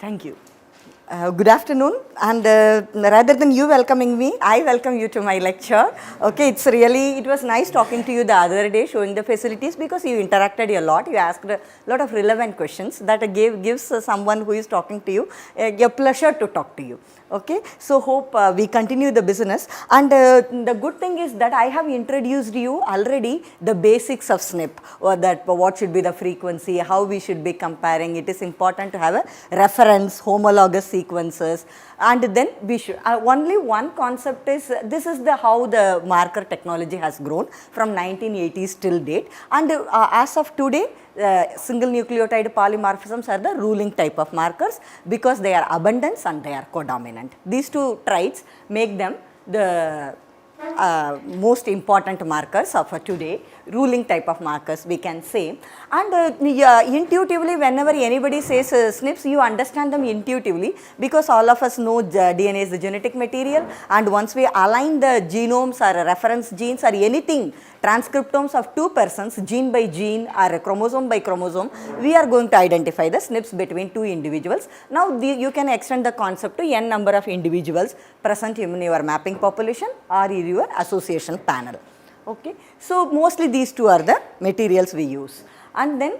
Thank you. Good afternoon, and rather than you welcoming me, I welcome you to my lecture. Okay, it was nice talking to you the other day, showing the facilities, because you interacted a lot, you asked a lot of relevant questions that gives someone who is talking to you a pleasure to talk to you. Okay, so hope we continue the business, and the good thing is that I have introduced you already the basics of SNP, or that what should be the frequency, how we should be comparing. It is important to have a reference, homologous sequences, and then we should only one concept is this is the how the marker technology has grown from 1980s till date, and as of today single nucleotide polymorphisms are the ruling type of markers because they are abundance and they are codominant. These two traits make them the most important markers of today, ruling type of markers we can say. And intuitively, whenever anybody says SNPs, you understand them intuitively, because all of us know DNA is the genetic material, and once we align the genomes or reference genes or anything, transcriptomes of two persons, gene by gene or chromosome by chromosome, we are going to identify the SNPs between two individuals. Now you can extend the concept to n number of individuals present in your mapping population or in your association panel. Okay. So mostly these two are the materials we use, and then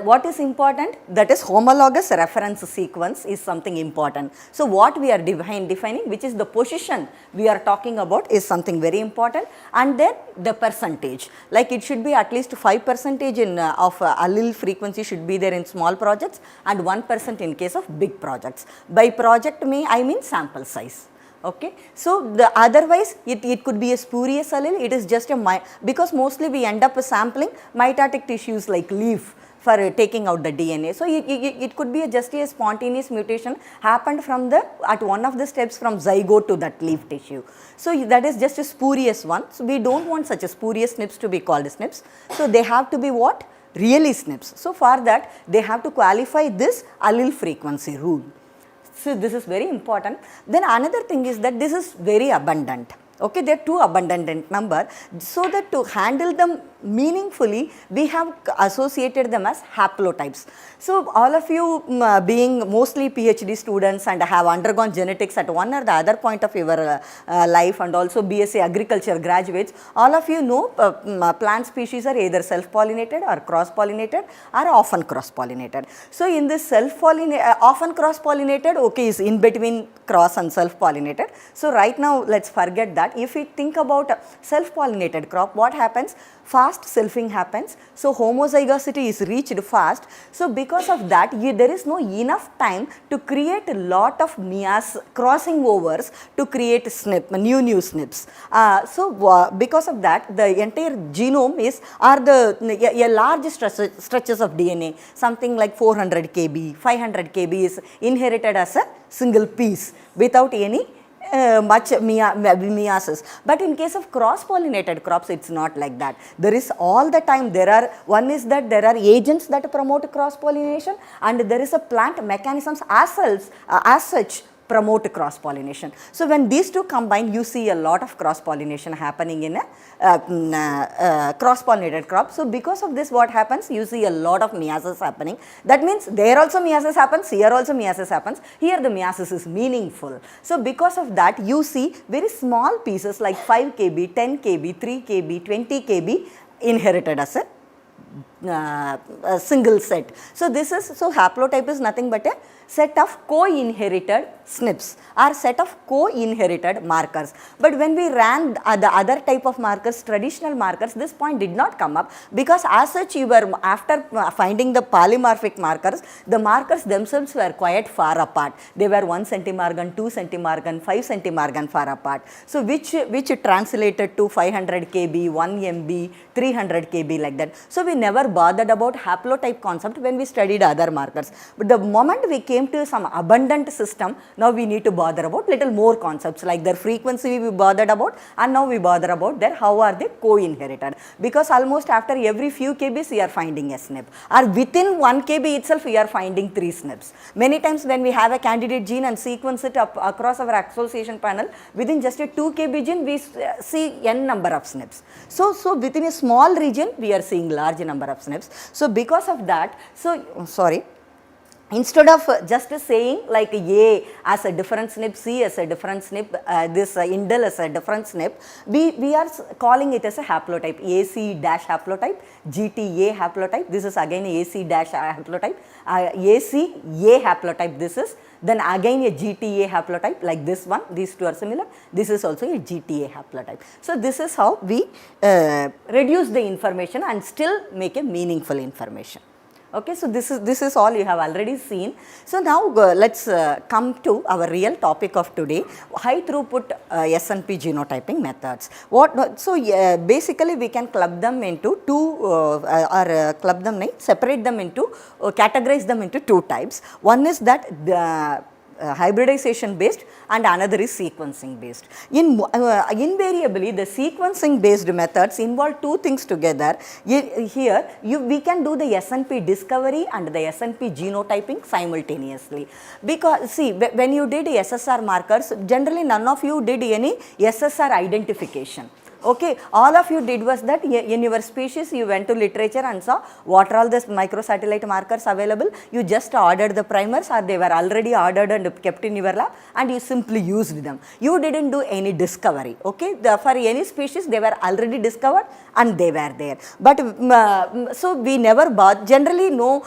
what is important, that is homologous reference sequence is something important. So what we are defining, which is the position we are talking about, is something very important, and then the percentage, like it should be at least 5% in of allele frequency should be there in small projects and 1% in case of big projects. By project I mean sample size. Okay. So the otherwise it could be a spurious allele, it is just a because mostly we end up sampling mitotic tissues like leaf for taking out the DNA. So it could be just a spontaneous mutation happened from at one of the steps from zygote to that leaf tissue. So that is just a spurious one. So we don't want such a spurious SNPs to be called SNPs. So they have to be what? Really SNPs. So for that they have to qualify this allele frequency rule. So this is very important. Then another thing is that this is very abundant. Okay, they are too abundant in number, so that to handle them meaningfully, we have associated them as haplotypes. So all of you being mostly PhD students and have undergone genetics at one or the other point of your life, and also BSc agriculture graduates, all of you know plant species are either self-pollinated or cross-pollinated or often cross-pollinated. So in this often cross-pollinated, okay, is in between cross and self-pollinated. So right now let's forget that. If we think about self-pollinated crop, what happens? Fast selfing happens. So homozygosity is reached fast. So because of that, there is no enough time to create a lot of crossing overs to create new SNPs. So because of that, the entire genome are a large stretches of DNA, something like 400 kb, 500 kb is inherited as a single piece without any much meiosis. But in case of cross-pollinated crops, it's not like that. There is all the time, one is that there are agents that promote cross-pollination, and there is a plant mechanisms as such promote cross-pollination. So when these two combine, you see a lot of cross-pollination happening in a cross-pollinated crop. So because of this, what happens? You see a lot of meiosis happening. That means there also meiosis happens, here also meiosis happens. Here the meiosis is meaningful. So because of that, you see very small pieces like 5 kb, 10 kb, 3 kb, 20 kb inherited as a single set. So this is, so haplotype is nothing but a set of co-inherited SNPs or set of co-inherited markers. But when we ran the other type of markers, traditional markers, this point did not come up, because as such you were, after finding the polymorphic markers, the markers themselves were quite far apart. They were 1 centimorgan, 2 centimorgan, 5 centimorgan far apart. So which translated to 500 kb, 1 mb, 300 kb like that. So we never bothered about haplotype concept when we studied other markers. But the moment we came to some abundant system, now we need to bother about little more concepts, like their frequency we bothered about, and now we bother about their how are they co-inherited, because almost after every few kbs we are finding a SNP, or within 1 kb itself we are finding 3 SNPs. Many times when we have a candidate gene and sequence it up across our association panel, within just a 2 kb gene we see n number of SNPs. So within a small region we are seeing large number of SNPs. So because of that, instead of just saying like A as a different SNP, C as a different SNP, this indel as a different SNP, we are calling it as a haplotype, AC dash haplotype, GTA haplotype, this is again AC dash haplotype, AC A haplotype this is, then again a GTA haplotype like this one, these two are similar, this is also a GTA haplotype. So this is how we reduce the information and still make a meaningful information. Okay, so this is all you have already seen. So now let's come to our real topic of today, high throughput SNP genotyping methods. Basically we can club them into separate them into, categorize them into two types. One is that the hybridization based and another is sequencing based. Invariably the sequencing based methods involve two things together. Here we can do the SNP discovery and the SNP genotyping simultaneously, because see, when you did SSR markers, generally none of you did any SSR identification. Okay, all of you did was that in your species you went to literature and saw what are all the microsatellite markers available. You just ordered the primers or they were already ordered and kept in your lab and you simply used them. You didn't do any discovery. Okay, for any species they were already discovered and they were there. But so we never generally no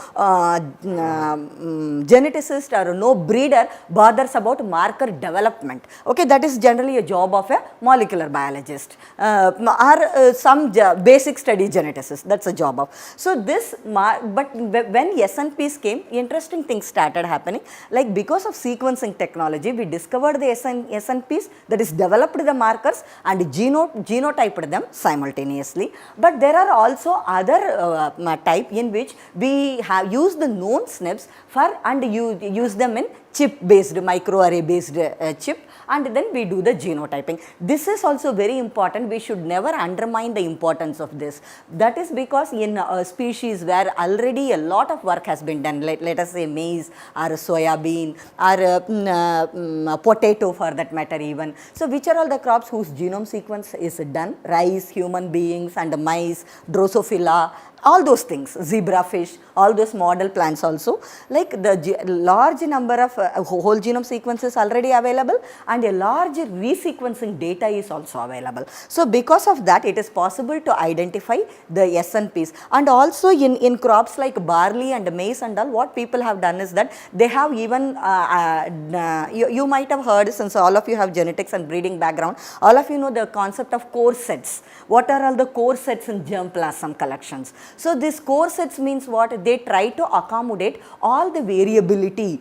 geneticist or no breeder bothers about marker development. Okay, that is generally a job of a molecular biologist. Some basic study geneticists, that's a job of. So this, but when SNPs came, interesting things started happening. Like because of sequencing technology, we discovered the SNPs, that is developed the markers and genotyped them simultaneously. But there are also other type in which we have used the known SNPs and you use them in chip based, microarray based chip, and then we do the genotyping. This is also very important. We should never undermine the importance of this. That is because in a species where already a lot of work has been done, let us say maize or soybean or potato for that matter even. So which are all the crops whose genome sequence is done? Rice, human beings and mice, Drosophila, all those things, zebrafish, all those model plants also. Like the large number of whole genome sequences already available and a large resequencing data is also available. So because of that it is possible to identify the SNPs. And also in crops like barley and maize and all, what people have done is that they have even, you might have heard, since all of you have genetics and breeding background, all of you know the concept of core sets. What are all the core sets in germplasm collections? So this core sets means what? They try to accommodate all the variability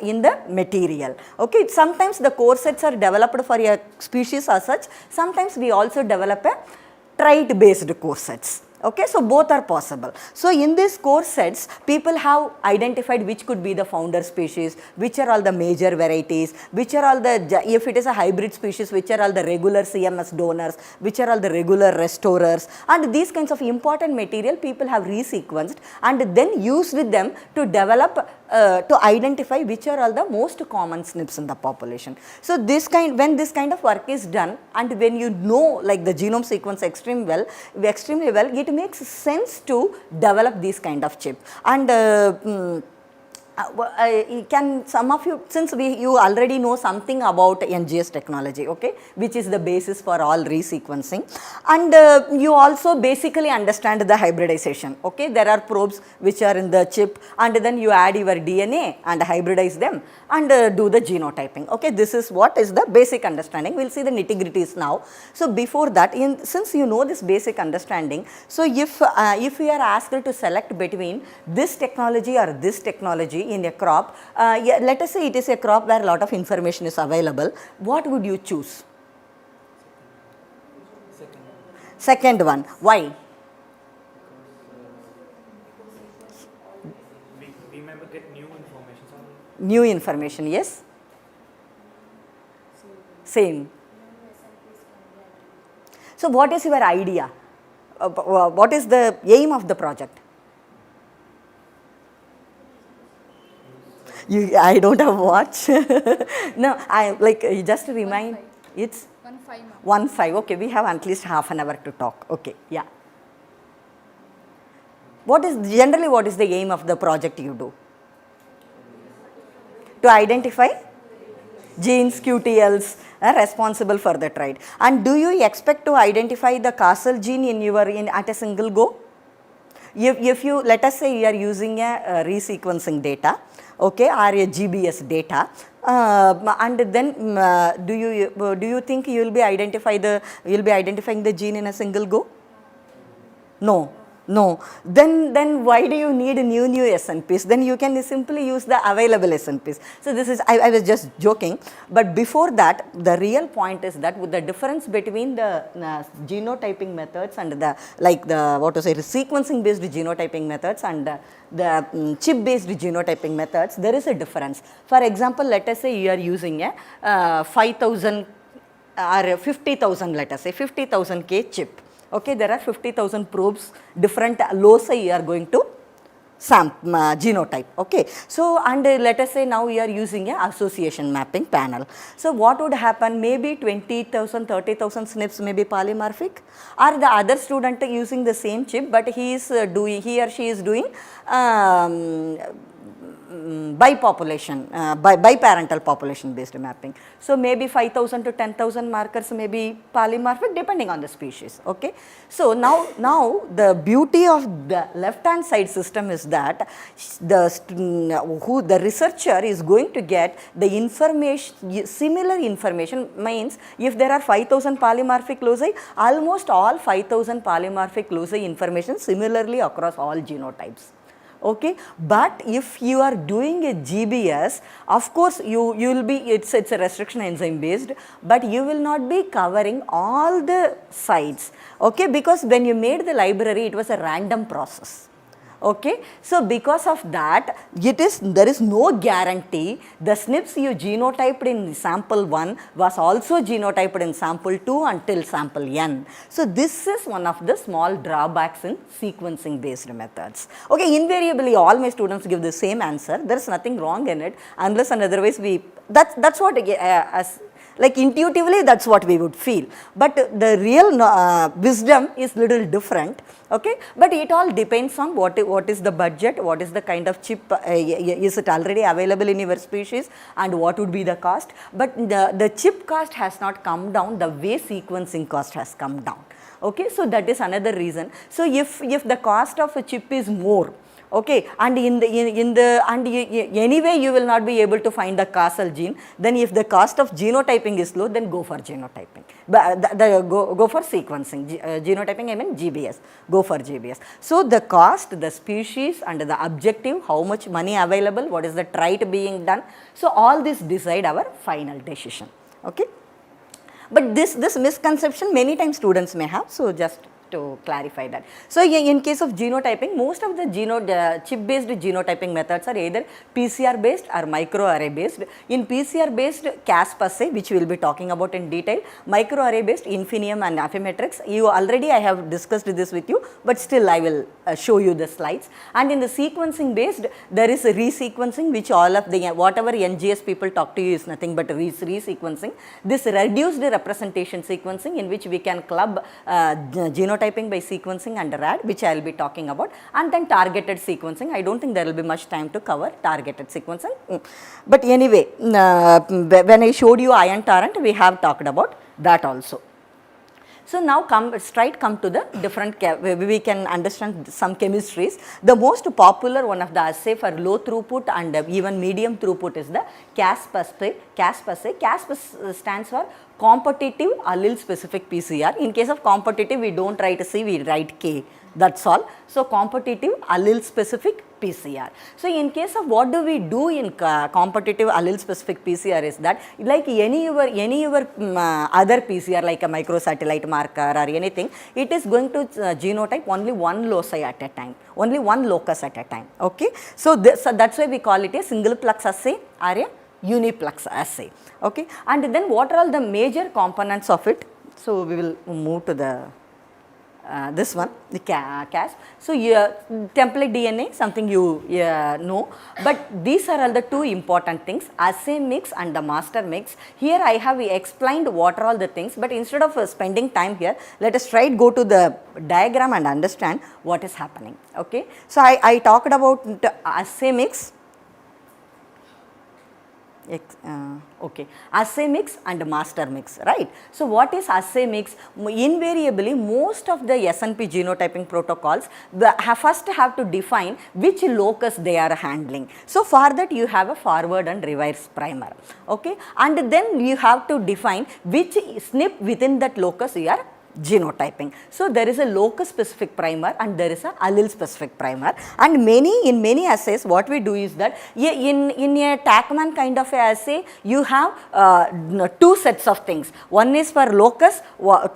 in the material. Okay, sometimes the core sets are developed for a species as such, sometimes we also develop a trait based core sets. Okay, so both are possible. So in these core sets, people have identified which could be the founder species, which are all the major varieties, which are all the, if it is a hybrid species, which are all the regular CMS donors, which are all the regular restorers, and these kinds of important material people have resequenced and then used them to develop, to identify which are all the most common SNPs in the population. So this when this kind of work is done and when you know like the genome sequence extremely well, it makes sense to develop these kind of chip. And can some of you, since you already know something about NGS technology, okay, which is the basis for all resequencing, and you also basically understand the hybridization. Okay, there are probes which are in the chip and then you add your DNA and hybridize them and do the genotyping. Okay, this is what is the basic understanding. We'll see the nitty-gritties now. So before that, since you know this basic understanding, so if you are asked to select between this technology or this technology in a crop, let us say it is a crop where a lot of information is available, what would you choose? Second one. Why? We may get new information. New information, yes? Same. So what is your idea? What is the aim of the project? I don't have watch. No, you just remind. It's 1:05. Okay, we have at least half an hour to talk. Okay, yeah. What is the aim of the project you do? to identify genes, QTLs responsible for the trait. And do you expect to identify the causal gene at a single go? If you, let us say you are using a resequencing data, okay, or a GBS data, and then do you think you will be identifying the gene in a single go? No, no. Then why do you need new SNPs? Then you can simply use the available SNPs. So this is, I was just joking, but before that, the real point is that with the difference between the genotyping methods and the sequencing based genotyping methods and the chip based genotyping methods, there is a difference. For example, let us say you are using a 5,000 or 50,000, let us say 50,000 K chip. Okay, there are 50,000 probes, different loci you are going to genotype. Okay, so and let us say now you are using a association mapping panel. So what would happen? Maybe 20,000, 30,000 SNPs may be polymorphic, or the other student using the same chip, but he or she is doing biparental population based mapping. So maybe 5,000 to 10,000 markers may be polymorphic depending on the species. Okay, so now the beauty of the left hand side system is that the researcher is going to get the information, similar information, means if there are 5,000 polymorphic loci, almost all 5,000 polymorphic loci information similarly across all genotypes. Okay, but if you are doing a GBS, of course you will be, it's a restriction enzyme based, but you will not be covering all the sites. Okay, because when you made the library, it was a random process. Okay, so because of that, there is no guarantee the SNPs you genotyped in sample 1 was also genotyped in sample 2 until sample n. So this is one of the small drawbacks in sequencing based methods. Okay, invariably all my students give the same answer. There is nothing wrong in it, unless and otherwise that's what like intuitively that's what we would feel, but the real wisdom is little different. Okay, but it all depends on what is the budget, what is the kind of chip, is it already available in your species, and what would be the cost. But the chip cost has not come down the way sequencing cost has come down. Okay, so that is another reason. So if the cost of a chip is more, okay, and anyway you will not be able to find the causal gene, then if the cost of genotyping is low, then go for genotyping, but go for sequencing, genotyping, I mean GBS, go for GBS. So the cost, the species, and the objective, how much money available, what is the trait being done, so all this decide our final decision. Okay, but this misconception many times students may have, so just to clarify that. So in case of genotyping, most of the chip based genotyping methods are either PCR based or microarray based. In PCR based CASP assay, which we will be talking about in detail, microarray based Infinium and Affymetrix, I have discussed this with you, but still I will show you the slides. And in the sequencing based, there is a resequencing, which all of the whatever NGS people talk to you is nothing but resequencing. This reduced representation sequencing, in which we can club genotyping by sequencing and RAD, which I will be talking about, and then targeted sequencing. I don't think there will be much time to cover targeted sequencing, but anyway, when I showed you ion torrent, we have talked about that also. So now come to the different, we can understand some chemistries. The most popular one of the assay for low throughput and even medium throughput is the CASP assay. CASP stands for competitive allele specific PCR. In case of competitive, we don't write C, we write K. That's all. So competitive allele specific PCR. So in case of what do we do in competitive allele specific PCR is that, like any other PCR, like a microsatellite marker or anything, it is going to genotype only one loci at a time, only one locus at a time. Okay, so that's why we call it a single plex assay or a uniplex assay. Okay, and then what are all the major components of it? So we will move to the this one, the CASP. So template DNA, something you know, but these are all the two important things, assay mix and the master mix. Here I have explained what are all the things, but instead of spending time here, let us try to go to the diagram and understand what is happening. Okay, so I talked about the assay mix. Okay, assay mix and master mix, right? So what is assay mix? Invariably, most of the SNP genotyping protocols first have to define which locus they are handling. So for that you have a forward and reverse primer, okay, and then you have to define which SNP within that locus you are genotyping. So there is a locus specific primer and there is a allele specific primer, and in many assays what we do is that in a Tachman kind of a assay you have two sets of things. One is for locus,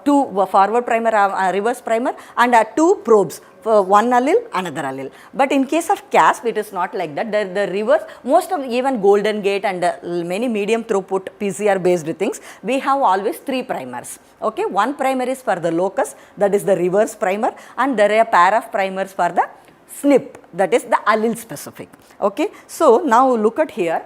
two forward primer, reverse primer, and two probes. For one allele, another allele. But in case of CASP, it is not like that. The reverse, most of even Golden Gate and many medium throughput PCR based things, we have always three primers. Okay, one primer is for the locus, that is the reverse primer, and there are a pair of primers for the SNP, that is the allele specific. Okay, so now look at here.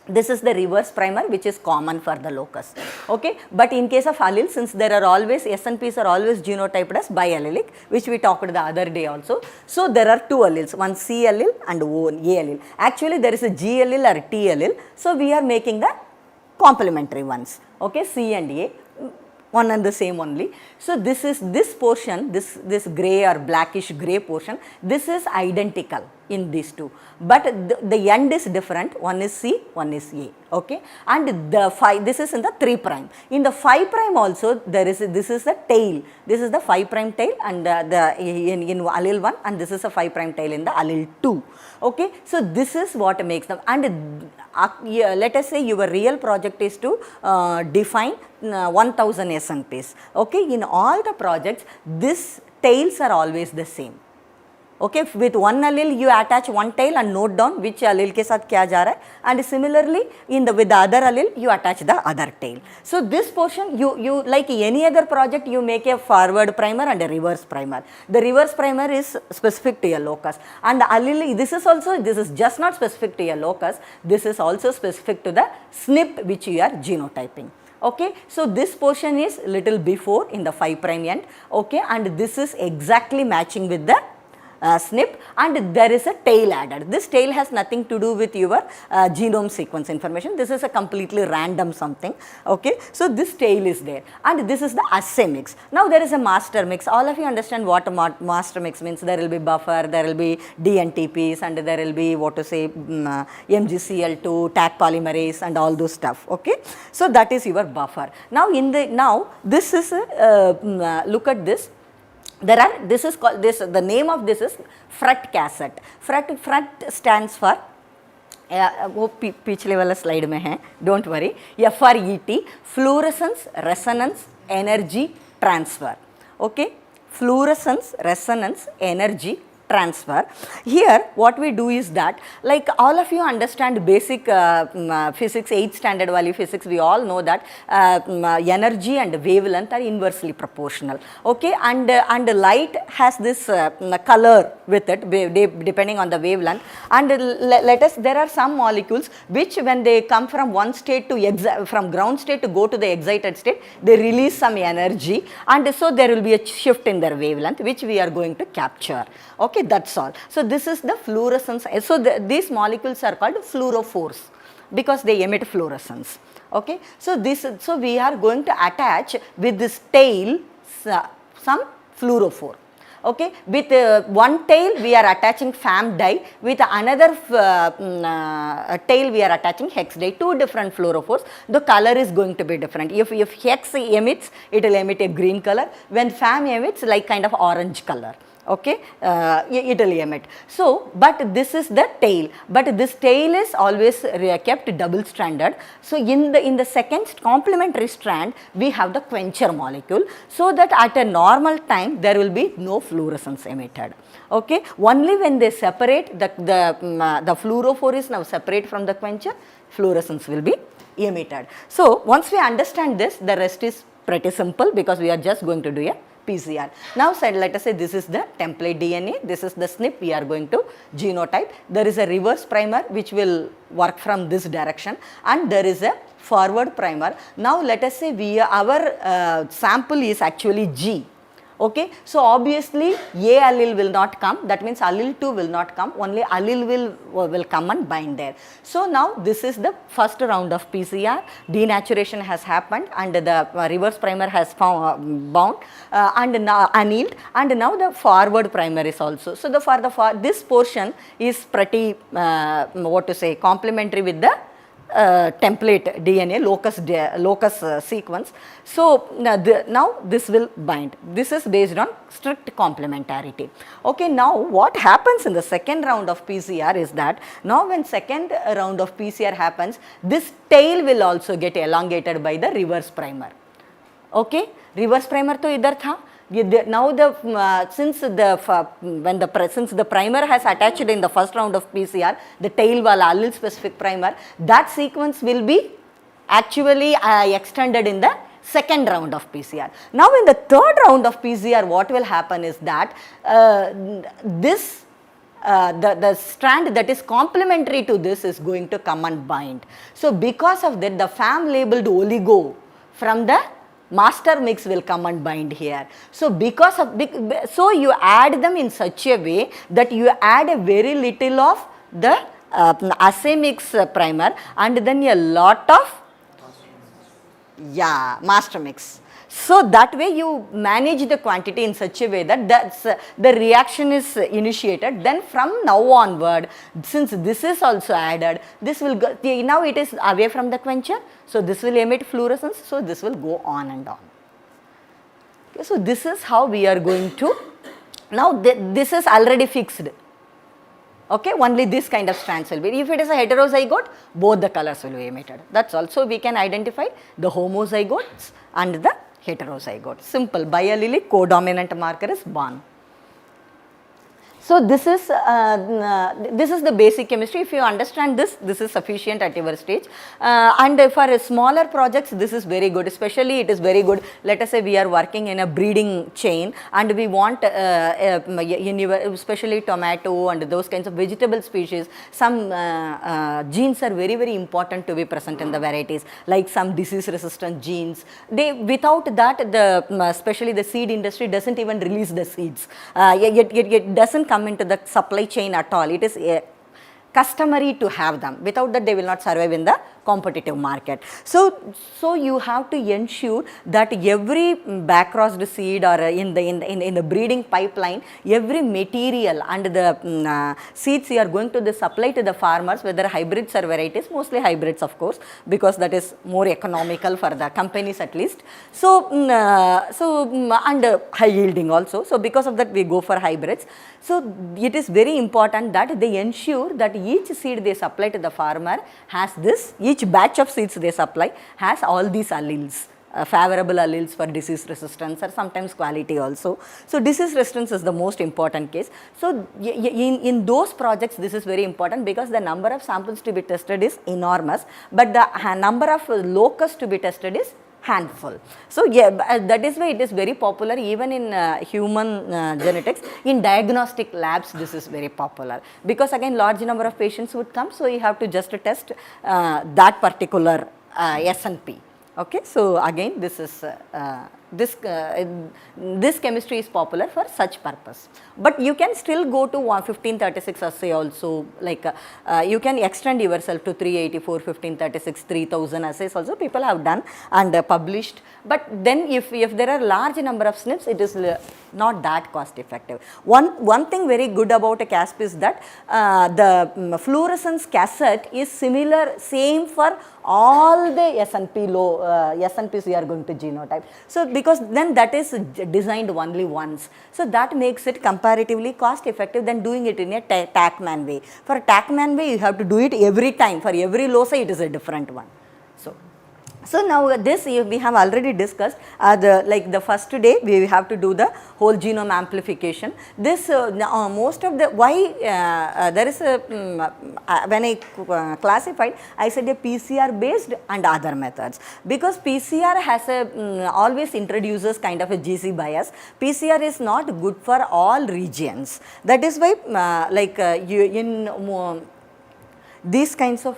This is the reverse primer which is common for the locus, okay. But in case of allele, since there are always, SNPs are always genotyped as biallelic, which we talked the other day also. So there are two alleles, one C allele and one A allele. Actually there is a G allele or T allele, so we are making the complementary ones, okay, C and A, one and the same only. So this is this portion, this grey or blackish grey portion, this is identical in these two, but the end is different. One is C, one is A, okay, and the 5, this is in the 3 prime. In the 5 prime also there is this is the tail, this is the 5 prime tail, and in allele 1, and this is a 5 prime tail in the allele 2, okay. So this is what makes them, and let us say your real project is to define 1000 SNPs, okay. In all the projects these tails are always the same, okay. With one allele you attach one tail and note down which allele ke sath kya ja raha hai, and similarly with the other allele you attach the other tail. So this portion you like any other project, you make a forward primer and a reverse primer. The reverse primer is specific to a locus, and the allele, this is just not specific to a locus, this is also specific to the SNP which you are genotyping. Okay, so this portion is little before in the 5 prime end, okay, and this is exactly matching with the SNP, and there is a tail added. This tail has nothing to do with your genome sequence information. This is a completely random something, okay. So this tail is there, and this is the assay mix. Now there is a master mix. All of you understand what a master mix means. There will be buffer, there will be DNTPs, and there will be what to say MgCl2, Taq polymerase, and all those stuff, okay. So that is your buffer. Now this is look at this. This is called, the name of this is FRET cassette. FRET stands for वो पिछले वाला slide में है, don't worry, FRET, fluorescence resonance energy transfer, okay, fluorescence resonance energy transfer. Here what we do is that, like all of you understand basic physics, 8th standard value physics, we all know that energy and wavelength are inversely proportional, okay, and light has this color with it depending on the wavelength, and there are some molecules which when they come from one state to from ground state to go to the excited state, they release some energy, and so there will be a shift in their wavelength which we are going to capture, okay. That's all. So this is the fluorescence. So these molecules are called fluorophores because they emit fluorescence, okay. So we are going to attach with this tail some fluorophore, okay. With one tail we are attaching FAM dye, with another tail we are attaching hex dye, two different fluorophores. The color is going to be different. If hex emits, it will emit a green color. When FAM emits, like kind of orange color, okay, it will emit. So, but this is the tail, but this tail is always kept double stranded. So in the second complementary strand we have the quencher molecule, so that at a normal time there will be no fluorescence emitted, okay. Only when they separate, the fluorophore is now separate from the quencher, fluorescence will be emitted. So once we understand this, the rest is pretty simple because we are just going to do a PCR. Now let us say this is the template DNA, this is the SNP we are going to genotype. There is a reverse primer which will work from this direction, and there is a forward primer. Now let us say our sample is actually G, Okay, so obviously A allele will not come, that means allele 2 will not come, only allele will come and bind there. So now this is the first round of PCR, denaturation has happened and the reverse primer has bound and now annealed, and now the forward primer is also. So this portion is pretty complementary with the template DNA locus sequence. So now this will bind. This is based on strict complementarity. Okay, now what happens in the second round of PCR is that now when second round of PCR happens, this tail will also get elongated by the reverse primer. Okay, reverse primer to idhar tha. Now since the primer has attached in the first round of PCR, the tail wala allele specific primer, that sequence will be actually extended in the second round of PCR. Now in the third round of PCR, what will happen is that the strand that is complementary to this is going to come and bind. So because of that, the FAM labeled oligo from the master mix will come and bind here. So so you add them in such a way that you add a very little of the assay mix primer and then a lot of master mix. So that way you manage the quantity in such a way that the reaction is initiated. Then from now onward, since this is also added, this will go, now it is away from the quencher, so this will emit fluorescence, so this will go on and on. Okay, so this is how we are going to, now this is already fixed. Okay, only this kind of strands will be. If it is a heterozygote, both the colors will be emitted. That's also we can identify the homozygotes and the heterozygote. Simple, biallelic codominant marker is born. So this is the basic chemistry. If you understand this, this is sufficient at your stage. And for smaller projects, this is very good. Especially, it is very good. Let us say we are working in a breeding chain, and we want, especially tomato and those kinds of vegetable species, some genes are very, very important to be present in the varieties, like some disease-resistant genes. Without that, especially the seed industry doesn't even release the seeds. It doesn't come into the supply chain at all. It is customary to have them. Without that, they will not survive in the competitive market. So you have to ensure that every backcrossed seed or in the breeding pipeline, every material and the seeds you are going to supply to the farmers, whether hybrids or varieties, mostly hybrids of course, because that is more economical for the companies at least. So and high yielding also. So because of that, we go for hybrids. So it is very important that they ensure that each seed they supply to the farmer has this, each batch of seeds they supply has all these alleles, favorable alleles for disease resistance or sometimes quality also. So disease resistance is the most important case. So in those projects, this is very important because the number of samples to be tested is enormous, but the number of locus to be tested is handful. So that is why it is very popular even in human genetics. In diagnostic labs, this is very popular because again large number of patients would come, so you have to just test that particular SNP. Okay, so again this is this chemistry is popular for such purpose, but you can still go to 1536 assay also, like you can extend yourself to 384, 1536, 3000 assays also people have done and published, but then if there are large number of SNPs, it is not that cost effective. One thing very good about a CASP is that the fluorescence cassette is similar, same for all the SNPs we are going to genotype. So because then that is designed only once. So that makes it comparatively cost effective than doing it in a TACMAN way. For a TACMAN way, you have to do it every time. For every loci, it is a different one. So now this we have already discussed, like the first day we have to do the whole genome amplification. This most of the, why there is a, when I classified, I said a PCR based and other methods, because PCR has a always introduces kind of a GC bias. PCR is not good for all regions. That is why like you in these kinds of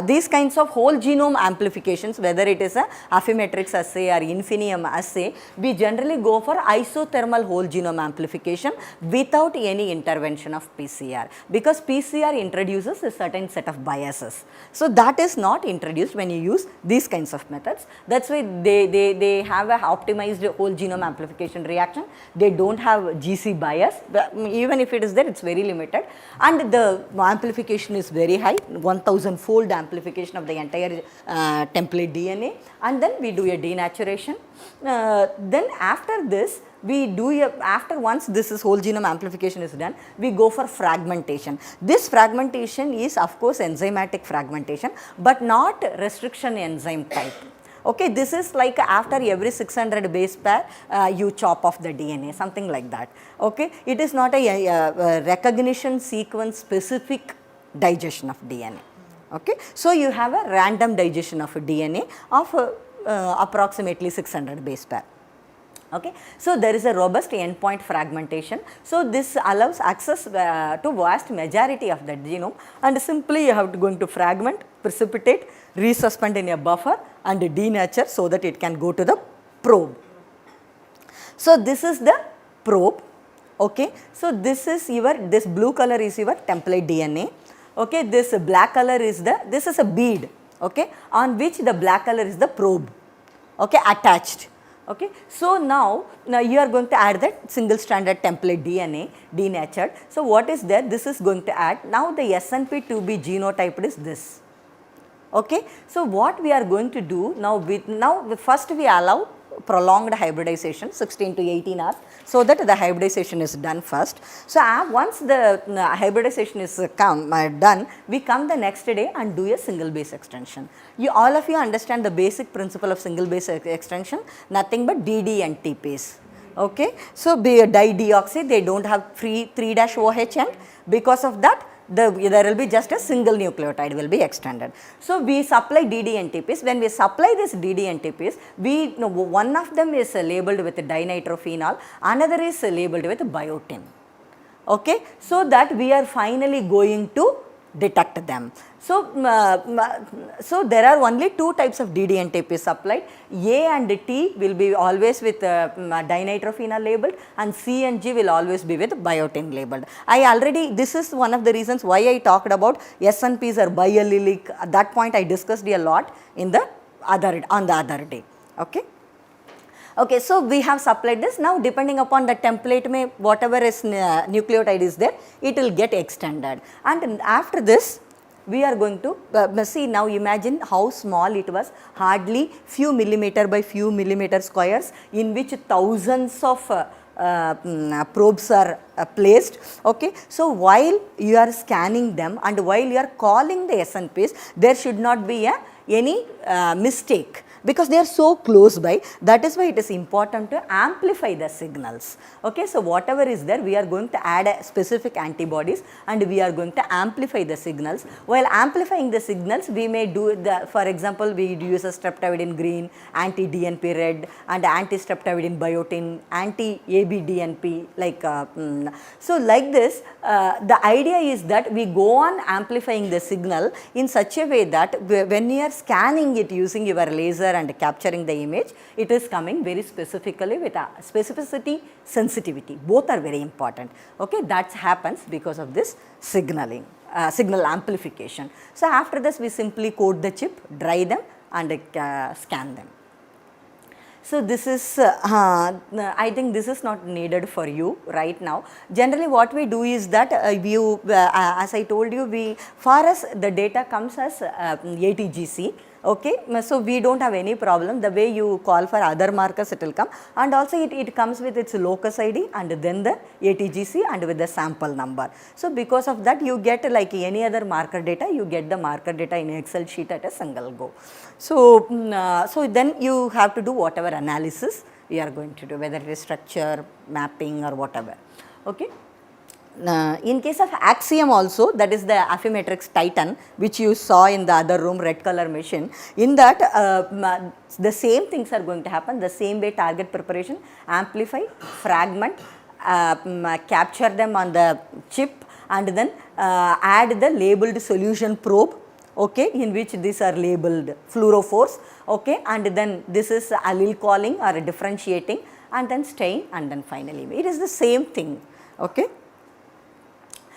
These kinds of whole genome amplifications, whether it is a Affymetrix assay or Infinium assay, we generally go for isothermal whole genome amplification without any intervention of PCR, because PCR introduces a certain set of biases. So that is not introduced when you use these kinds of methods. That's why they have a optimized whole genome amplification reaction. They don't have GC bias, but even if it is there, it's very limited, and the amplification is very high, 1000-fold amplification of the entire template DNA, and then we do a denaturation. Then after this, we do after once this is whole genome amplification is done, we go for fragmentation. This fragmentation is of course enzymatic fragmentation, but not restriction enzyme type. Okay, this is like after every 600 base pair you chop off the DNA, something like that. Okay, it is not a recognition sequence specific digestion of DNA. Okay, so you have a random digestion of DNA of approximately 600 base pair. Okay. So there is a robust endpoint fragmentation. So this allows access to vast majority of the genome, and simply you have to going to fragment, precipitate, resuspend in a buffer and denature so that it can go to the probe. So this is the probe. Okay. So this is this blue color is your template DNA. Okay. This black color is this is a bead, okay, on which the black color is the probe, okay, attached. Okay. So now you are going to add that single stranded template DNA denatured. So what is there? This is going to add. Now the SNP to be genotyped is this. Okay. So what we are going to do now, first we allow prolonged hybridization 16 to 18 hours, so that the hybridization is done first. So once the hybridization is done, we come the next day and do a single base extension. All of you understand the basic principle of single base extension, nothing but DD and TPase. Okay. So dideoxy, they don't have free 3-OH end, because of that there will be just a single nucleotide will be extended. So we supply DD and TPase. When we supply this DD and TPase, one of them is labeled with dinitrophenol, another is labeled with biotin. Okay. So that we are finally going to detect them. So, so there are only two types of DD and TPase supplied. A and T will be always with dinitrophenol labeled, and C and G will always be with biotin labeled. This is one of the reasons why I talked about SNPs are biallelic. At that point I discussed a lot in the on the other day. Okay. Okay, so we have supplied this. Now depending upon the template, whatever is nucleotide is there, it will get extended. And after this, we are going to see, now imagine how small it was, hardly few millimeter by few millimeter squares, in which thousands of probes are placed. Okay. So while you are scanning them and while you are calling the SNPs, there should not be any mistake, because they are so close by. That is why it is important to amplify the signals. Okay. So whatever is there, we are going to add specific antibodies and we are going to amplify the signals. While amplifying the signals, we may do for example, we use a streptavidin green, anti-DNP red, and anti-streptavidin biotin, anti-ABDNP, like so like this. The idea is that we go on amplifying the signal in such a way that when you are scanning it using your laser and capturing the image, it is coming very specifically with a specificity, sensitivity, both are very important. Okay, that happens because of this signaling, signal amplification. So after this, we simply coat the chip, dry them and scan them. So this is, I think this is not needed for you right now. Generally what we do is that as I told you, for us the data comes as ATGC. Okay. So we don't have any problem. The way you call for other markers, it will come, and also it comes with its locus ID and then the ATGC and with the sample number. So because of that, you get like any other marker data, you get the marker data in Excel sheet at a single go. So, so then you have to do whatever analysis we are going to do, whether it is structure, mapping or whatever. Okay. In case of Axiom also, that is the Affymetrix Titan, which you saw in the other room, red color machine, in that the same things are going to happen, the same way: target preparation, amplify, fragment, capture them on the chip, and then add the labeled solution probe. okay, in which these are labeled fluorophores, okay, and then this is allele calling or differentiating, and then stain, and then finally it is the same thing, okay.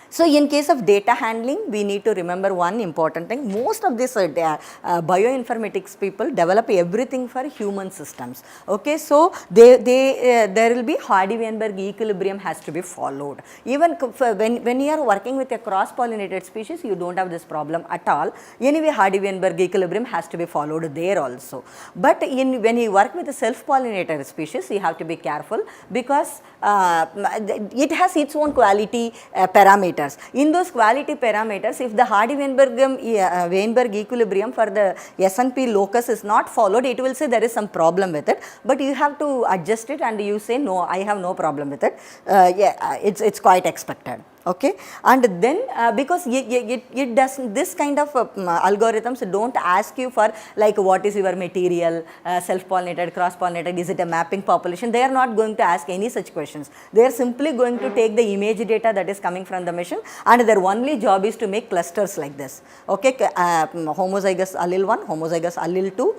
So, in case of data handling, we need to remember one important thing. Most of these bioinformatics people develop everything for human systems. Okay, so there will be Hardy-Weinberg equilibrium has to be followed. Even when you are working with a cross-pollinated species, you don't have this problem at all. Anyway, Hardy-Weinberg equilibrium has to be followed there also. But when you work with a self-pollinated species, you have to be careful because it has its own quality parameters. In those quality parameters, if the Hardy-Weinberg equilibrium for the SNP locus is not followed, it will say there is some problem with it, but you have to adjust it and you say no, I have no problem with it. It's quite expected. Okay, and then because it does, this kind of algorithms don't ask you for like what is your material, self-pollinated, cross-pollinated, is it a mapping population. They are not going to ask any such questions. They are simply going to take the image data that is coming from the machine, and their only job is to make clusters like this. Okay, homozygous allele 1, homozygous allele 2,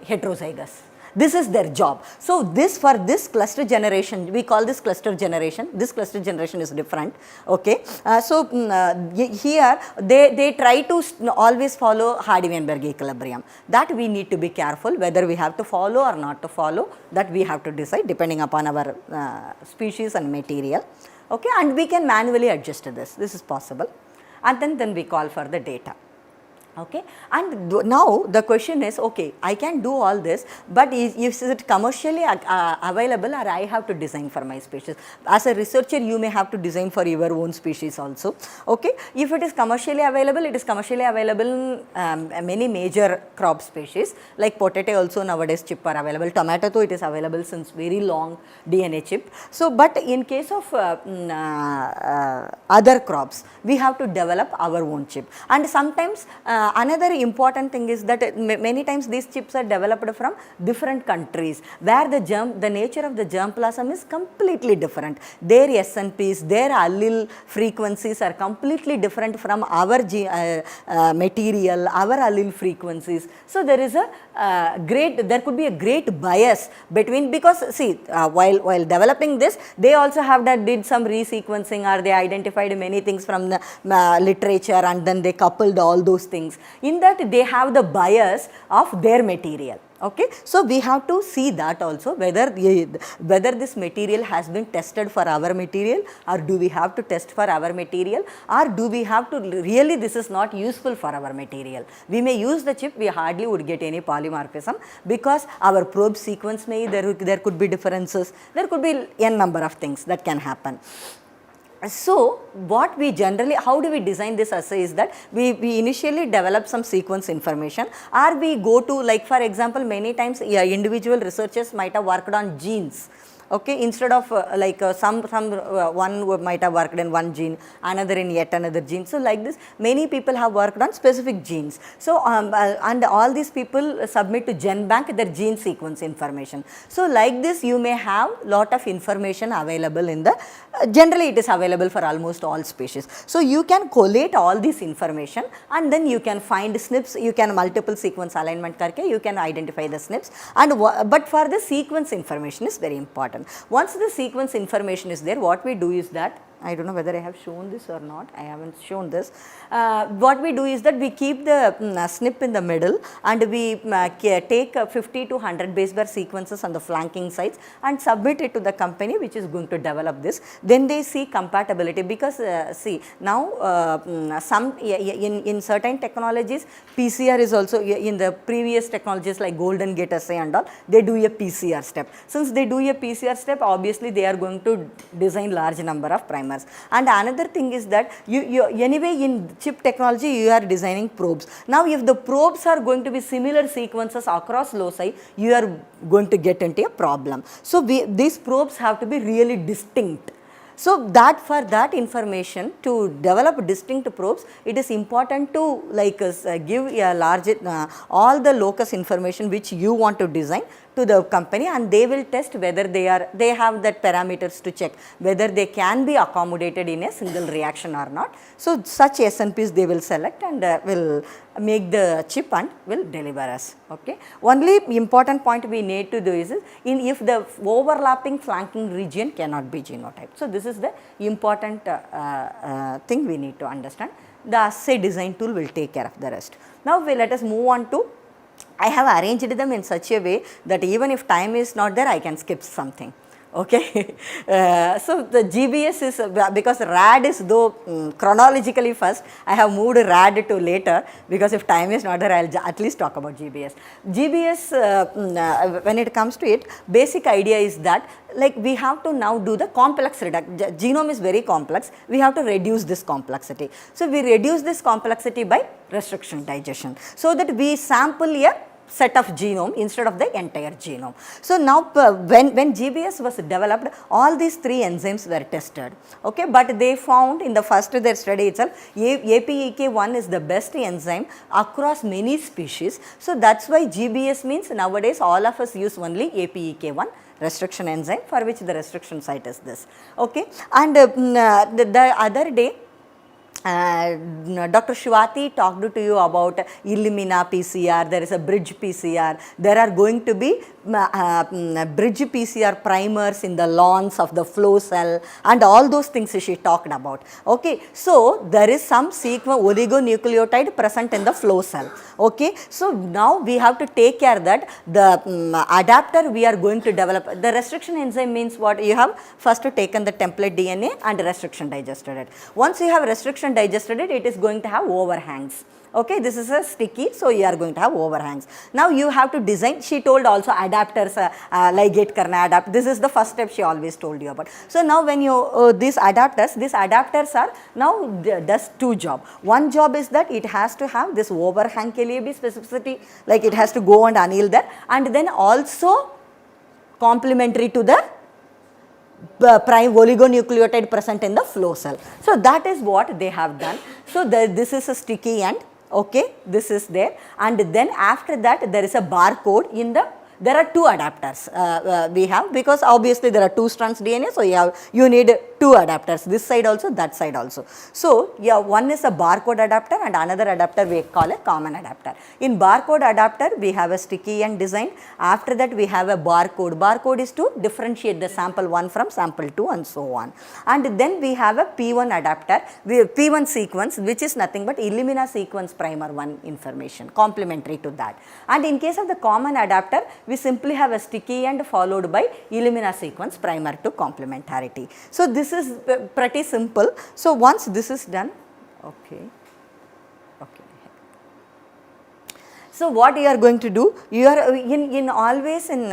heterozygous. This is their job. So, for this cluster generation, we call this cluster generation. This cluster generation is different. Okay. Here they try to always follow Hardy-Weinberg equilibrium. That we need to be careful whether we have to follow or not to follow. That we have to decide depending upon our species and material. Okay. And we can manually adjust this. This is possible. And then we call for the data. Okay, and now the question is, okay, I can do all this, but is it commercially available, or I have to design for my species? As a researcher, you may have to design for your own species also. Okay, if it is commercially available, it is commercially available in many major crop species, like potato also nowadays chip are available, tomato though it is available since very long DNA chip. So, but in case of other crops, we have to develop our own chip, and sometimes another important thing is that many times these chips are developed from different countries where the nature of the germplasm is completely different. Their SNPs, their allele frequencies are completely different from our material, our allele frequencies. So, there is there could be a great bias between, because see, while developing this, they also have did some resequencing, or they identified many things from the literature, and then they coupled all those things. In that, they have the bias of their material. Okay, so we have to see that also, whether this material has been tested for our material, or do we have to test for our material, or do we have to really this is not useful for our material. We may use the chip, we hardly would get any polymorphism, because our probe sequence there could be differences, there could be n number of things that can happen. So, what we generally, how do we design this assay is that we initially develop some sequence information, or we go to, like for example, many times individual researchers might have worked on genes. Okay, instead of one might have worked in one gene, another in yet another gene. So, like this, many people have worked on specific genes. So, and all these people submit to GenBank their gene sequence information. So, like this, you may have lot of information available in the, generally it is available for almost all species. So, you can collate all this information, and then you can find SNPs, you can multiple sequence alignment karke, you can identify the SNPs, and but for the sequence information is very important. Once the sequence information is there, what we do is that, I don't know whether I have shown this or not, I haven't shown this. What we do is that we keep the SNP in the middle, and we take 50 to 100 base pair sequences on the flanking sites and submit it to the company which is going to develop this. Then they see compatibility, because see, now in certain technologies, PCR is also, in the previous technologies like Golden Gate assay and all, they do a PCR step. Since they do a PCR step, obviously they are going to design large number of primers. And another thing is that anyway in chip technology you are designing probes. Now, if the probes are going to be similar sequences across loci, you are going to get into a problem. So, these probes have to be really distinct. So that for that information to develop distinct probes, it is important to like give a large all the locus information which you want to design to the company, and they will test whether they have that parameters to check whether they can be accommodated in a single reaction or not. So such SNPs they will select and will make the chip and will deliver us. Okay. Only important point we need to do is if the overlapping flanking region cannot be genotyped. So this is the important thing we need to understand. The assay design tool will take care of the rest. Now let us move on to, I have arranged them in such a way that even if time is not there, I can skip something. Okay. So the GBS is because RAD is though chronologically first, I have moved RAD to later because if time is not there, I will at least talk about GBS. GBS when it comes to it, basic idea is that like we have to now do the complex reduction. Genome is very complex, we have to reduce this complexity. So we reduce this complexity by restriction digestion so that we sample a set of genome instead of the entire genome. So now when GBS was developed, all these 3 enzymes were tested, okay, but they found in the first their study itself APEK1 is the best enzyme across many species. So that's why GBS means nowadays all of us use only APEK1 restriction enzyme, for which the restriction site is this. Okay. And the other day Dr. Shwati talked to you about Illumina PCR, there is a bridge PCR, there are going to be bridge PCR primers in the lawns of the flow cell and all those things she talked about. Okay. So there is some sequence oligonucleotide present in the flow cell. Okay. So now we have to take care that the adapter we are going to develop, the restriction enzyme means what? You have first taken the template DNA and restriction digested it. Once you have restriction digested it, it is going to have overhangs. Okay, this is a sticky, so you are going to have overhangs. Now you have to design, she told also adapters, ligate karna adapt, this is the first step she always told you about. So now when you, these adapters are now does 2 jobs. One job is that it has to have this overhang ke liye bhi specificity, like it has to go and anneal there, and then also complementary to the prime oligonucleotide present in the flow cell. So that is what they have done. So this is a sticky end, okay, this is there, and then after that there is a barcode in the, there are 2 adapters we have, because obviously there are 2 strands DNA, so you need 2 adapters, this side also, that side also. So yeah, one is a barcode adapter and another adapter we call a common adapter. In barcode adapter we have a sticky end design, after that we have a barcode. Barcode is to differentiate the sample 1 from sample 2 and so on. And then we have a P1 adapter, P1 sequence, which is nothing but Illumina sequence primer 1 information, complementary to that. And in case of the common adapter, we simply have a sticky end followed by Illumina sequence primer to complementarity. So this is pretty simple. So once this is done, okay. So what you are going to do, you are always in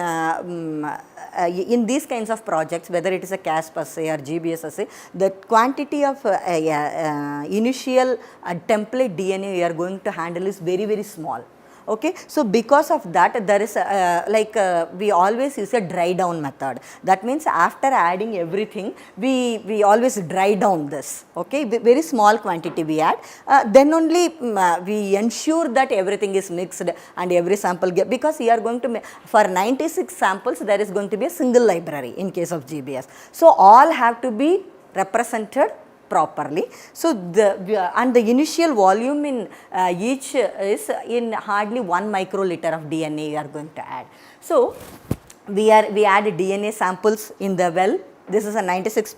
these kinds of projects, whether it is a CASP assay or GBS assay, the quantity of initial template DNA you are going to handle is very, very small. Okay. So because of that, there is we always use a dry down method. That means after adding everything, we always dry down this. Okay. Very small quantity we add. Then only we ensure that everything is mixed and every sample because we are going to for 96 samples there is going to be a single library in case of GBS. So all have to be represented properly. So the initial volume in each is in hardly 1 microliter of DNA you are going to add. So we add DNA samples in the well. This is a 96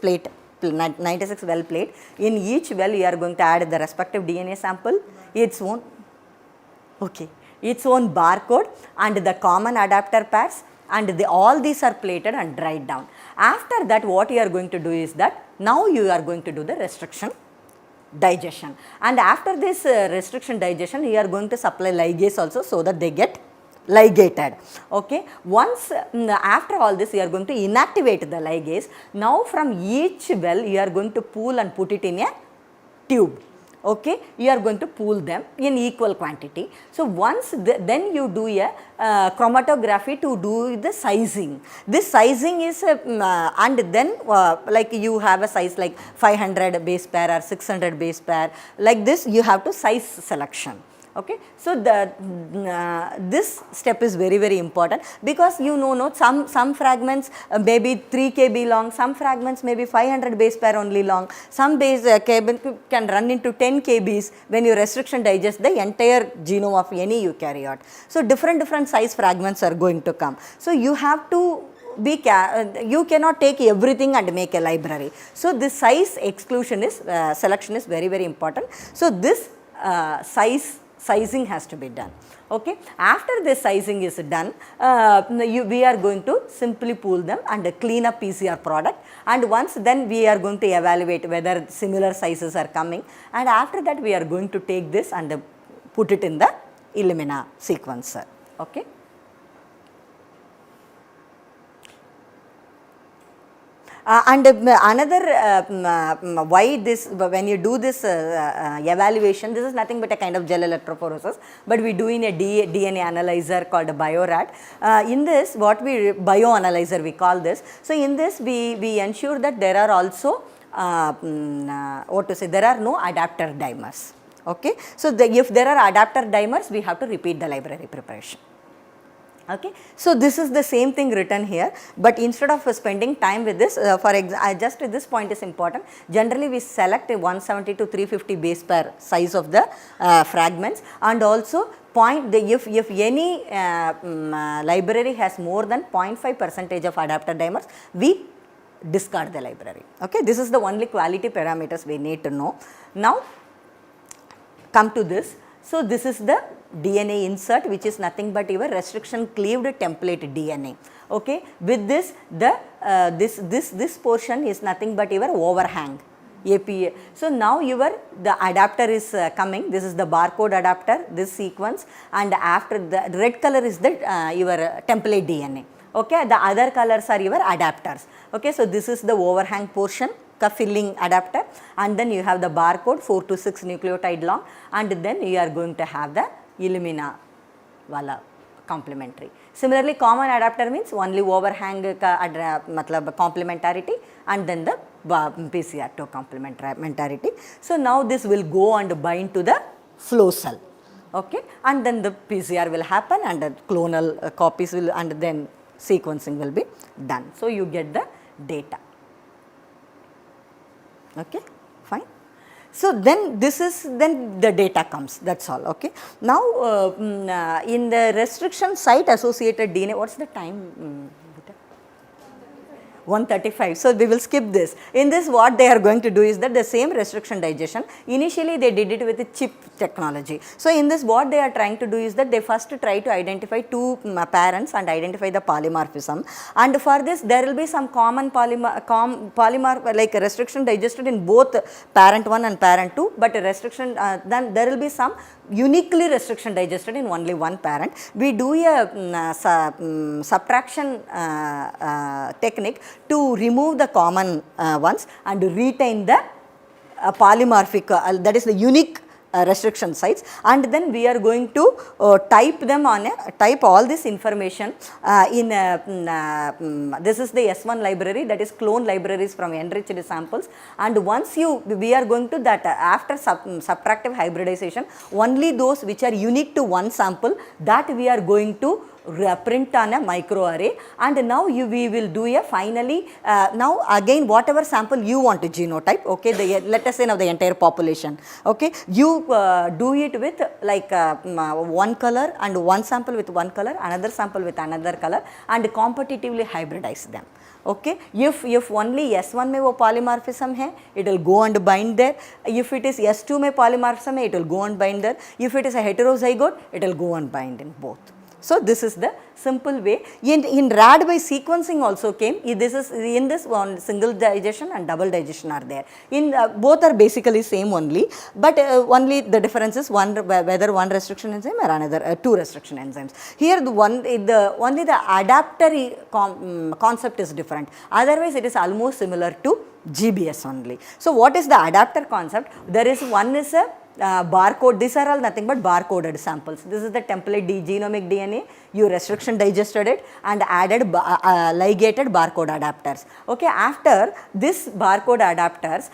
well plate. In each well you are going to add the respective DNA sample, its own barcode and the common adapter pairs, and all these are plated and dried down. After that, what you are going to do is that now you are going to do the restriction digestion, and after this restriction digestion you are going to supply ligase also so that they get ligated. Okay. Once after all this you are going to inactivate the ligase. Now from each well you are going to pool and put it in a tube. Okay, you are going to pool them in equal quantity. So once then you do a chromatography to do the sizing. This sizing is and then like you have a size like 500 base pair or 600 base pair, like this you have to size selection. Okay, so this step is very very important, because you know some fragments maybe 3 kb long, some fragments maybe 500 base pair only long, some base can run into 10 kbs when you restriction digest the entire genome of any eukaryote. So different size fragments are going to come. So you have to you cannot take everything and make a library. So this size exclusion is selection is very very important. So this sizing has to be done. Okay, after this sizing is done, we are going to simply pool them and clean up PCR product, and once then we are going to evaluate whether similar sizes are coming, and after that we are going to take this and put it in the Illumina sequencer. Okay. And another why this, when you do this evaluation, this is nothing but a kind of gel electrophoresis, but we do in a DNA analyzer called a Bio-Rat. In this, what we bioanalyzer we call this. So in this we ensure that there are also there are no adapter dimers. Okay, so if there are adapter dimers, we have to repeat the library preparation. Okay, so this is the same thing written here, but instead of spending time with this, just this point is important. Generally, we select a 170 to 350 base pair size of the fragments, and also if any library has more than 0.5% of adapter dimers, we discard the library. Okay, this is the only quality parameters we need to know. Now, come to this. So this is the DNA insert, which is nothing but your restriction cleaved template DNA. Okay, with this this portion is nothing but your overhang APA. So now the adapter is coming. This is the barcode adapter, this sequence, and after the red color is the your template DNA. Okay, the other colors are your adapters. Okay, so this is the overhang portion, filling adapter, and then you have the barcode 4 to 6 nucleotide long, and then you are going to have the Illumina wala complementary. Similarly, common adapter means only overhang complementarity, and then the PCR2 complementarity. So now this will go and bind to the flow cell. Okay, and then the PCR will happen, and the clonal copies will, and then sequencing will be done. So you get the data. Okay, fine. So then then the data comes, that's all. Okay. Now in the restriction site associated DNA, what's the time? 1:35. So we will skip this. In this, what they are going to do is that the same restriction digestion, initially they did it with a chip technology. So in this, what they are trying to do is that they first try to identify two parents and identify the polymorphism, and for this there will be some common polymorph like restriction digested in both parent 1 and parent 2, but restriction then there will be some uniquely restriction digested in only one parent. We do a subtraction technique to remove the common ones and retain the polymorphic, that is the unique restriction sites, and then we are going to type them on type all this information in this is the S1 library, that is clone libraries from enriched samples, and once we are going to that after subtractive hybridization, only those which are unique to one sample, that we are going to print on a microarray, and now we will do a finally now again whatever sample you want to genotype. Okay, let us say now the entire population. Okay, you do it with like one color, and one sample with one color, another sample with another color, and competitively hybridize them. Okay, if only S1 में वो polymorphism है, it will go and bind there. If it is S2 में polymorphism है, it will go and bind there. If it is a heterozygote, it will go and bind in both. So this is the simple way. In RAD by sequencing also came. This is in this one single digestion and double digestion are there. In both are basically same only, but only the difference is one whether one restriction enzyme or another two restriction enzymes. Here the only the adapter concept is different. Otherwise it is almost similar to GBS only. So what is the adapter concept? There is one is a barcode. These are all nothing but barcoded samples. This is the template genomic DNA. You restriction digested it and added ligated barcode adapters. Okay, after this barcode adapters,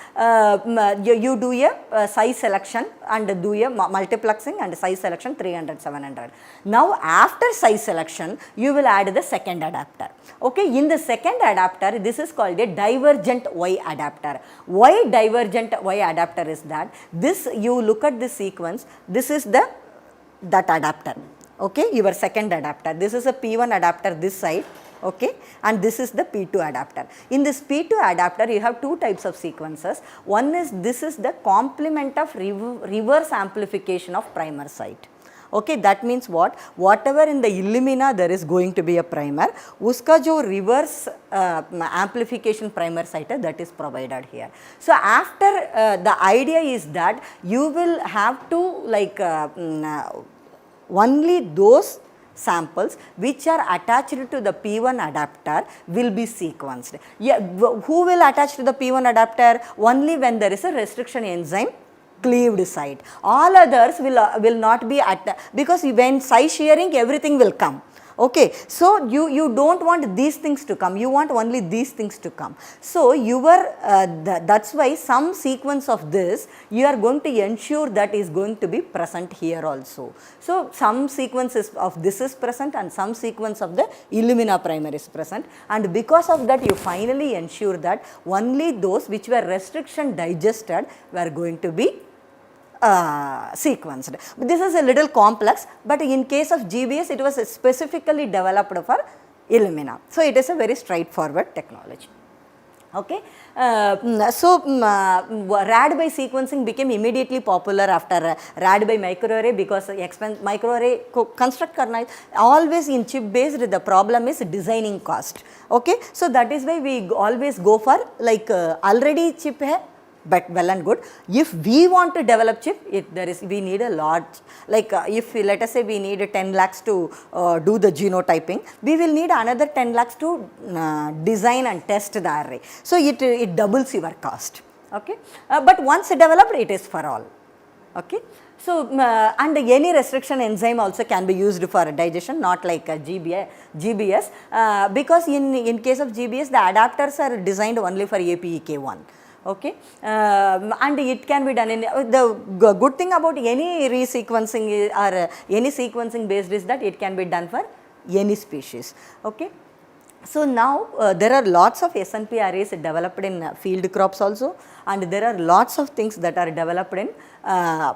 you do a size selection and do a multiplexing and size selection 300, 700. Now after size selection, you will add the second adapter. Okay, in the second adapter, this is called a divergent Y adapter. Why divergent Y adapter is that this, you look at this sequence, this is that adapter. Okay, your second adapter. This is a P1 adapter this side, okay, and this is the P2 adapter. In this P2 adapter, you have two types of sequences. One is, this is the complement of reverse amplification of primer site. Okay, that means what? Whatever in the Illumina there is going to be a primer, uska jo reverse amplification primer site hai, that is provided here. So after the idea is that you will have to like only those samples which are attached to the P1 adapter will be sequenced. Yeah, who will attach to the P1 adapter? Only when there is a restriction enzyme cleaved site. All others will not be at, because when size shearing everything will come. Okay, so you don't want these things to come, you want only these things to come. So that's why some sequence of this you are going to ensure that is going to be present here also. So some sequences of this is present and some sequence of the Illumina primer is present, and because of that you finally ensure that only those which were restriction digested were going to be sequenced. This is a little complex, but in case of GBS it was specifically developed for Illumina. So it is a very straightforward technology. Okay, so RAD by sequencing became immediately popular after RAD by microarray, because microarray construct karna is always in chip based. The problem is designing cost. Okay, so that is why we always go for like already chip hai, but well and good. If we want to develop chip, we need a large, like if let us say we need 10 lakhs to do the genotyping, we will need another 10 lakhs to design and test the array. So it doubles your cost. Okay, but once developed, it is for all. Okay. So, and any restriction enzyme also can be used for digestion, not like GBS, because in case of GBS, the adapters are designed only for APEK1. Okay, and it can be done in the good thing about any resequencing or any sequencing based is that it can be done for any species. Okay. So now there are lots of SNP arrays developed in field crops also, and there are lots of things that are developed in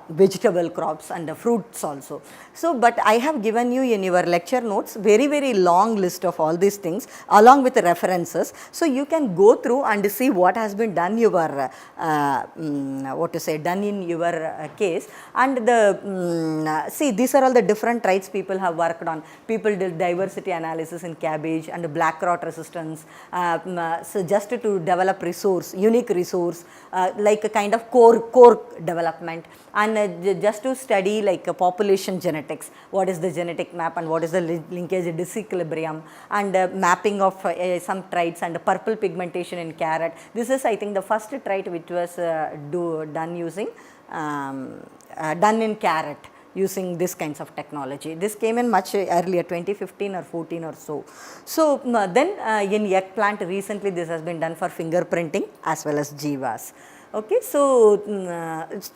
vegetable crops and fruits also. So, but I have given you in your lecture notes very long list of all these things along with the references. So you can go through and see what has been done done in your case, and the see, these are all the different traits people have worked on. People did diversity analysis in cabbage and black rot resistance, so just to develop unique resource, like a kind of core development, and just to study like population genetics, what is the genetic map and what is the linkage disequilibrium, and mapping of some traits, and purple pigmentation in carrot. This is, I think, the first trait which was done in carrot using this kinds of technology. This came in much earlier, 2015 or 14 or so. So then in eggplant recently this has been done for fingerprinting as well as Jivas. Okay, so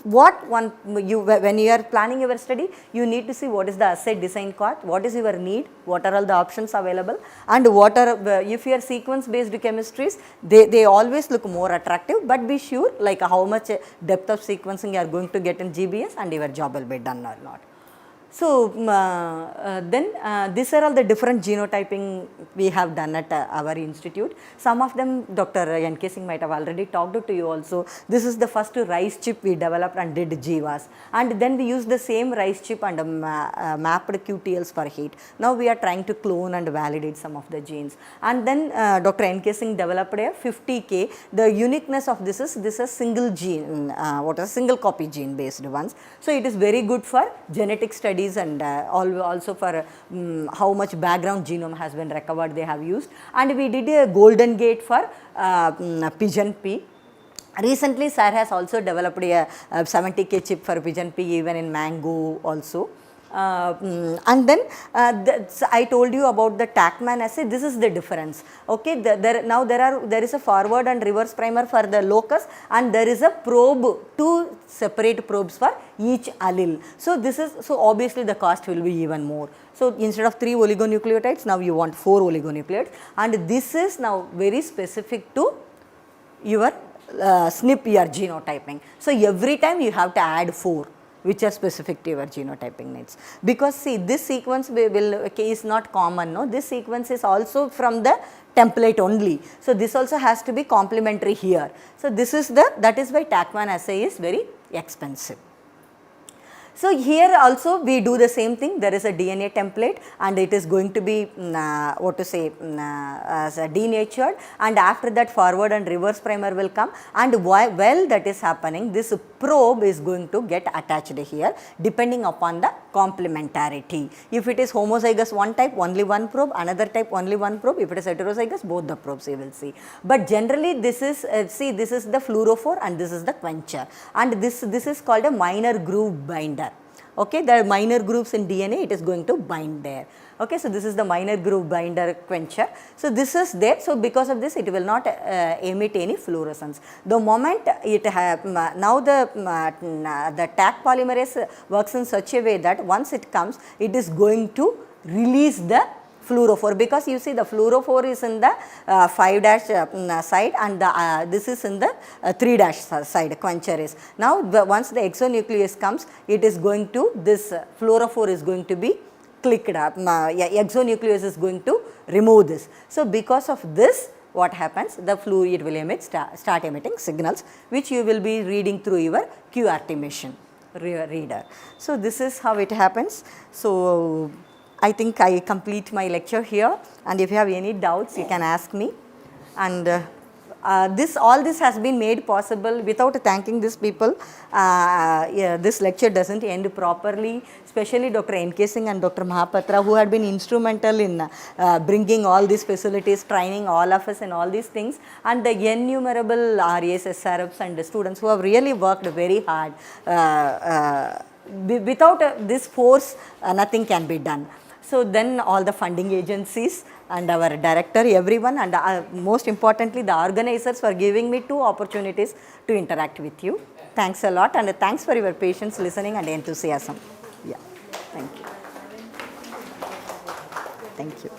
when you are planning your study, you need to see what is the assay design cost, what is your need, what are all the options available, and what are if you are sequence based chemistries, they always look more attractive, but be sure like how much depth of sequencing you are going to get in GBS and your job will be done or not. So then these are all the different genotyping we have done at our institute. Some of them Dr. N.K. Singh might have already talked to you also. This is the first rice chip we developed and did GWAS. And then we used the same rice chip and mapped QTLs for heat. Now we are trying to clone and validate some of the genes. And then Dr. N.K. Singh developed a 50K. The uniqueness of this is single gene, single copy gene based ones. So it is very good for genetic studies and also for how much background genome has been recovered they have used. And we did a golden gate for Pigeon P. Recently sir has also developed a 70K chip for Pigeon P even in mango also. And then I told you about the TACMAN assay. This is the difference. Okay, there is a forward and reverse primer for the locus, and there is a probe, 2 separate probes for each allele. So obviously the cost will be even more. So instead of 3 oligonucleotides, now you want 4 oligonucleotides, and this is now very specific to your SNP or genotyping. So every time you have to add 4 which are specific to your genotyping needs. Because see, this sequence is not common, no? This sequence is also from the template only. So this also has to be complementary here. So this is that is why TACMAN assay is very expensive. So here also we do the same thing. There is a DNA template and it is going to be as a denatured, and after that forward and reverse primer will come, and while that is happening, this probe is going to get attached here depending upon the complementarity. If it is homozygous one type, only one probe, another type only one probe. If it is heterozygous, both the probes you will see. But generally this is this is the fluorophore and this is the quencher, and this is called a minor groove binder. Okay, there are minor grooves in DNA, it is going to bind there. Okay, so this is the minor groove binder quencher. So this is there. So because of this, it will not emit any fluorescence. The moment it now the Taq polymerase works in such a way that once it comes, it is going to release the fluorophore, because you see the fluorophore is in the 5' side and this is in the 3' side, quencher is. Now once the exonuclease comes, it is going to, this fluorophore is going to be clicked up, exonuclease is going to remove this. So because of this, what happens, the fluid will emit, start emitting signals, which you will be reading through your QRT machine reader. So this is how it happens. So I think I complete my lecture here, and if you have any doubts, you can ask me. And all this has been made possible without thanking these people. This lecture doesn't end properly, especially Dr. N.K. Singh and Dr. Mahapatra, who had been instrumental in bringing all these facilities, training all of us in all these things, and the innumerable RAs, SRFs and the students who have really worked very hard. Without this force, nothing can be done. So then all the funding agencies and our director, everyone, and most importantly the organizers for giving me 2 opportunities to interact with you. Thanks a lot, and thanks for your patience, listening and enthusiasm. Yeah, thank you. Thank you.